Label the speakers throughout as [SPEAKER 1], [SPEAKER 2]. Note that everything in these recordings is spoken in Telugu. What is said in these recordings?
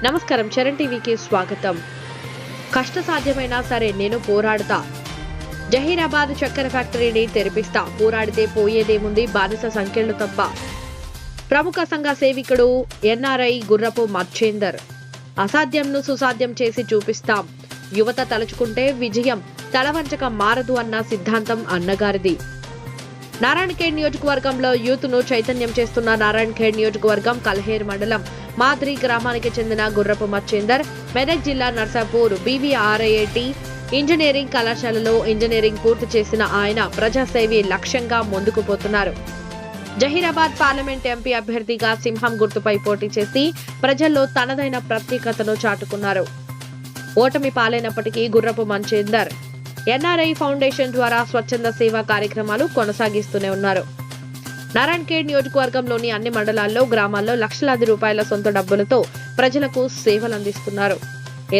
[SPEAKER 1] నమస్కారం, చరణ్ టీవీకి స్వాగతం. కష్టసాధ్యమైనా సరే నేను పోరాడుతా. జహీరాబాద్ చక్కెర ఫ్యాక్టరీని తెరిపిస్తా. పోరాడితే పోయేదేముంది, బానిస సంఖ్యలు తప్ప. ప్రముఖ సంఘ సేవికుడు ఎన్ఆర్ఐ గుర్రపు మచ్చేందర్. అసాధ్యంను సుసాధ్యం చేసి చూపిస్తాం. యువత తలుచుకుంటే విజయం తలవంచక మారదు అన్న సిద్ధాంతం అన్నగారిది. నారాయణఖేడ్ నియోజకవర్గంలో యూత్ ను చైతన్యం చేస్తున్న నారాయణఖేడ్ నియోజకవర్గం కల్హేర్ మండలం మాద్రి గ్రామానికి చెందిన గుర్రపు మచ్చేందర్ మెదక్ జిల్లా నర్సాపూర్ BVRIT ఇంజనీరింగ్ కళాశాలలో ఇంజనీరింగ్ పూర్తి చేసిన ఆయన ప్రజాసేవే లక్ష్యంగా ముందుకు పోతున్నారు. జహీరాబాద్ పార్లమెంట్ ఎంపీ అభ్యర్థిగా సింహం గుర్తుపై పోటీ చేసి ప్రజల్లో తనదైన ప్రత్యేకతను చాటుకున్నారు. ఓటమి పాలైనప్పటికీ గుర్రపు మచ్చేందర్ ఎన్ఆర్ఐ ఫౌండేషన్ ద్వారా స్వచ్ఛంద సేవా కార్యక్రమాలు కొనసాగిస్తూనే ఉన్నారు. నారాయణఖేడ్ నియోజకవర్గంలోని అన్ని మండలాల్లో, గ్రామాల్లో లక్షలాది రూపాయల సొంత డబ్బులతో ప్రజలకు సేవలందిస్తున్నారు.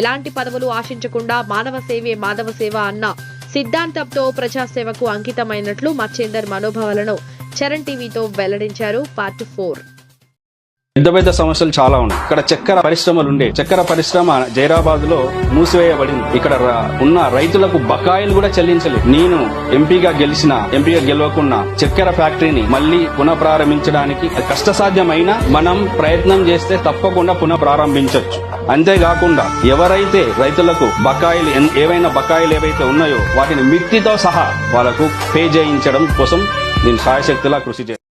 [SPEAKER 1] ఎలాంటి పదవులు ఆశించకుండా మానవ సేవే మాధవ సేవ అన్న సిద్ధాంతంతో ప్రజాసేవకు అంకితమైనట్లు మచ్చేందర్ మనోభావాలను చరణ్ టీవీతో వెల్లడించారు. పార్ట్ 4.
[SPEAKER 2] పెద్ద పెద్ద సమస్యలు చాలా ఉన్నాయి. ఇక్కడ చక్కెర పరిశ్రమలు ఉండే చక్కెర పరిశ్రమ జైరాబాద్ లో మూసివేయబడింది. ఇక్కడ ఉన్న రైతులకు బకాయిలు కూడా చెల్లించలేదు. నేను ఎంపీగా గెలవకుండా చక్కెర ఫ్యాక్టరీని మళ్లీ పునఃప్రారంభించడానికి కష్టసాధ్యమైన మనం ప్రయత్నం చేస్తే తప్పకుండా పునఃప్రారంభించవచ్చు. అంతేకాకుండా ఎవరైతే రైతులకు బకాయిలు ఏవైతే ఉన్నాయో వాటిని మిత్తితో సహా వాళ్ళకు పే చేయించడం కోసం నేను శాయశక్తిలా కృషి చేస్తాను.